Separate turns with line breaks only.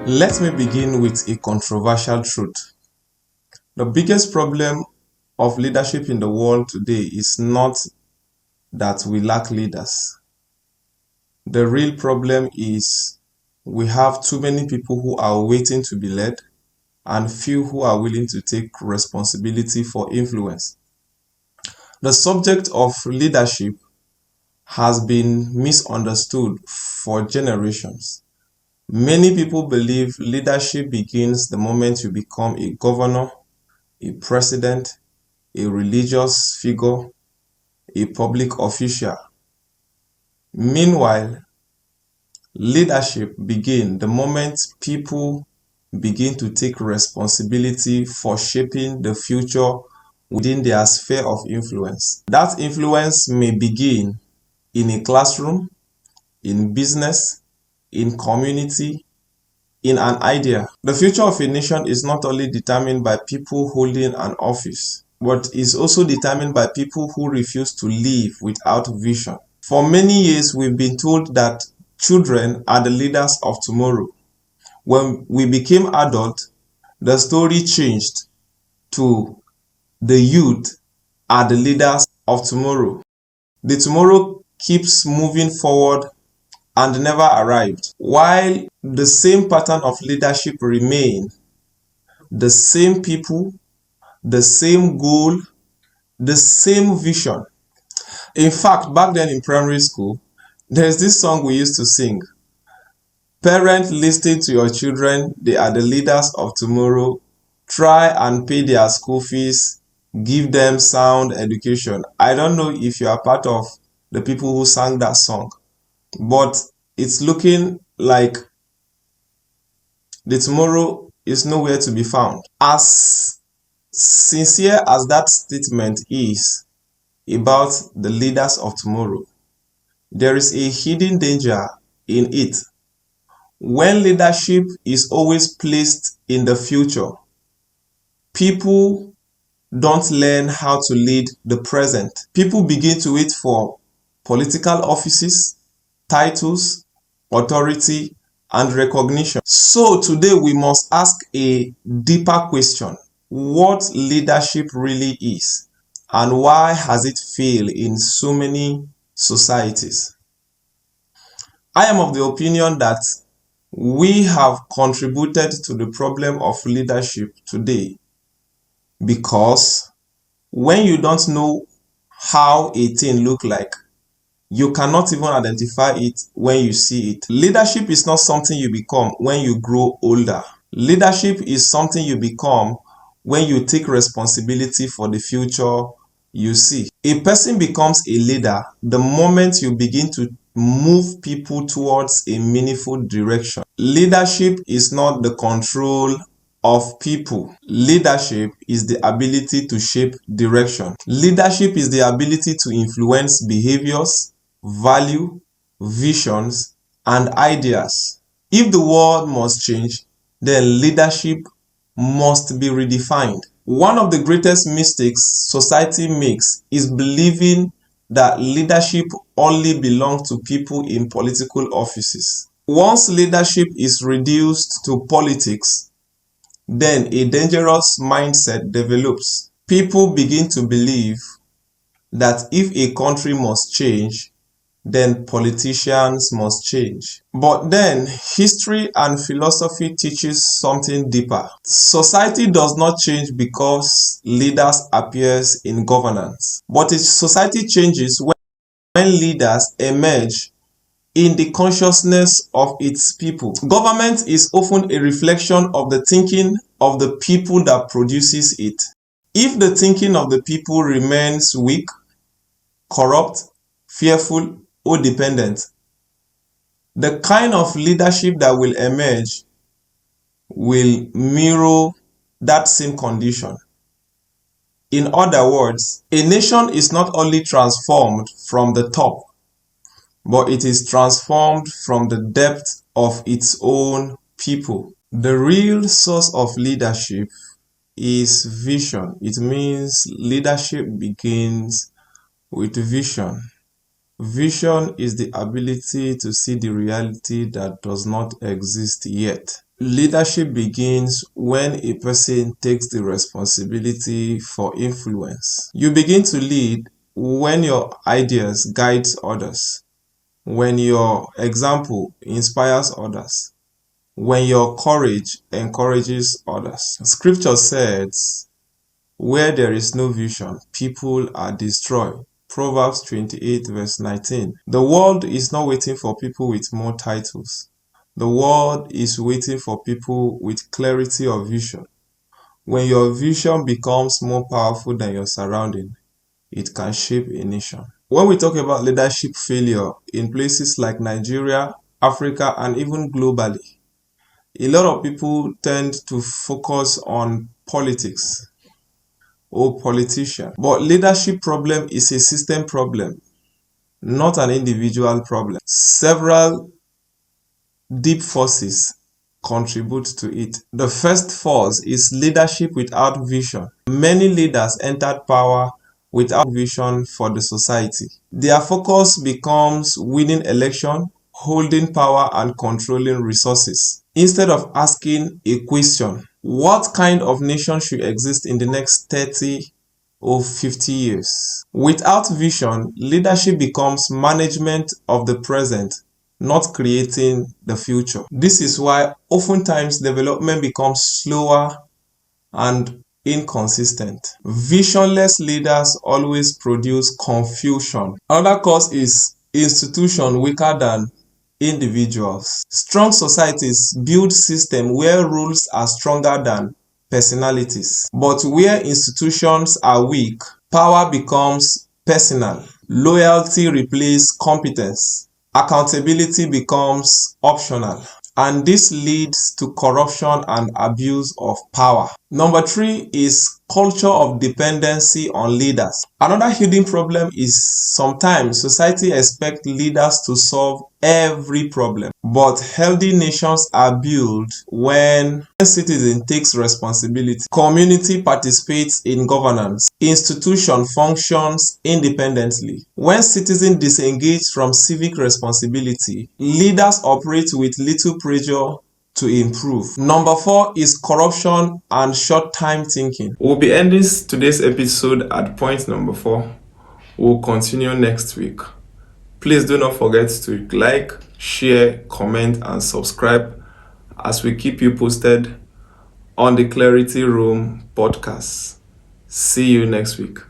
Let me begin with a controversial truth. The biggest problem of leadership in the world today is not that we lack leaders. The real problem is we have too many people who are waiting to be led and few who are willing to take responsibility for influence. The subject of leadership has been misunderstood for generations. Many people believe leadership begins the moment you become a governor, a president, a religious figure, a public official. Meanwhile, leadership begins the moment people begin to take responsibility for shaping the future within their sphere of influence. That influence may begin in a classroom, in business, in community, in an idea. The future of a nation is not only determined by people holding an office, but is also determined by people who refuse to live without vision. For many years, we've been told that children are the leaders of tomorrow. When we became adults, the story changed to the youth are the leaders of tomorrow. The tomorrow keeps moving forward and never arrived. While the same pattern of leadership remains, the same people, the same goal, the same vision. In fact, back then in primary school, there's this song we used to sing. Parents, listen to your children, they are the leaders of tomorrow. Try and pay their school fees, give them sound education. I don't know if you are part of the people who sang that song, but it's looking like the tomorrow is nowhere to be found. As sincere as that statement is about the leaders of tomorrow, there is a hidden danger in it. When leadership is always placed in the future, people don't learn how to lead the present. People begin to wait for political offices, titles, authority, and recognition. So today we must ask a deeper question: what leadership really is, and why has it failed in so many societies? I am of the opinion that we have contributed to the problem of leadership today because when you don't know how a thing looks like, you cannot even identify it when you see it. Leadership is not something you become when you grow older. Leadership is something you become when you take responsibility for the future you see. A person becomes a leader the moment you begin to move people towards a meaningful direction. Leadership is not the control of people. Leadership is the ability to shape direction. Leadership is the ability to influence behaviors, value, visions, and ideas. If the world must change, then leadership must be redefined. One of the greatest mistakes society makes is believing that leadership only belongs to people in political offices. Once leadership is reduced to politics, then a dangerous mindset develops. People begin to believe that if a country must change, then politicians must change. But then history and philosophy teaches something deeper. Society does not change because leaders appear in governance, but society changes when leaders emerge in the consciousness of its people. Government is often a reflection of the thinking of the people that produces it. If the thinking of the people remains weak, corrupt, fearful, or dependent, the kind of leadership that will emerge will mirror that same condition. In other words, a nation is not only transformed from the top, but it is transformed from the depth of its own people. The real source of leadership is vision. It means leadership begins with vision. Vision is the ability to see the reality that does not exist yet. Leadership begins when a person takes the responsibility for influence. You begin to lead when your ideas guide others, when your example inspires others, when your courage encourages others. Scripture says, where there is no vision, people are destroyed. Proverbs 28 verse 19. The world is not waiting for people with more titles. The world is waiting for people with clarity of vision. When your vision becomes more powerful than your surrounding, it can shape a nation. When we talk about leadership failure in places like Nigeria, Africa, and even globally, a lot of people tend to focus on politics or politician. But leadership problem is a system problem, not an individual problem. Several deep forces contribute to it. The first force is leadership without vision. Many leaders entered power without vision for the society. Their focus becomes winning election, holding power, and controlling resources. Instead of asking a question, what kind of nation should exist in the next 30 or 50 years? Without vision, leadership becomes management of the present, not creating the future. This is why oftentimes development becomes slower and inconsistent. Visionless leaders always produce confusion. Another cause is institution weaker than individuals. Strong societies build systems where rules are stronger than personalities. But where institutions are weak, power becomes personal. Loyalty replaces competence. Accountability becomes optional. And this leads to corruption and abuse of power. Number 3 is culture of dependency on leaders. Another hidden problem is sometimes society expects leaders to solve every problem. But healthy nations are built when citizens take responsibility, community participates in governance, institution functions independently. When citizens disengage from civic responsibility, leaders operate with little pressure to improve. Number 4 is corruption and short-term thinking. We'll be ending today's episode at point number 4. We'll continue next week. Please do not forget to like, share, comment, and subscribe as we keep you posted on the Clarity Room podcast. See you next week.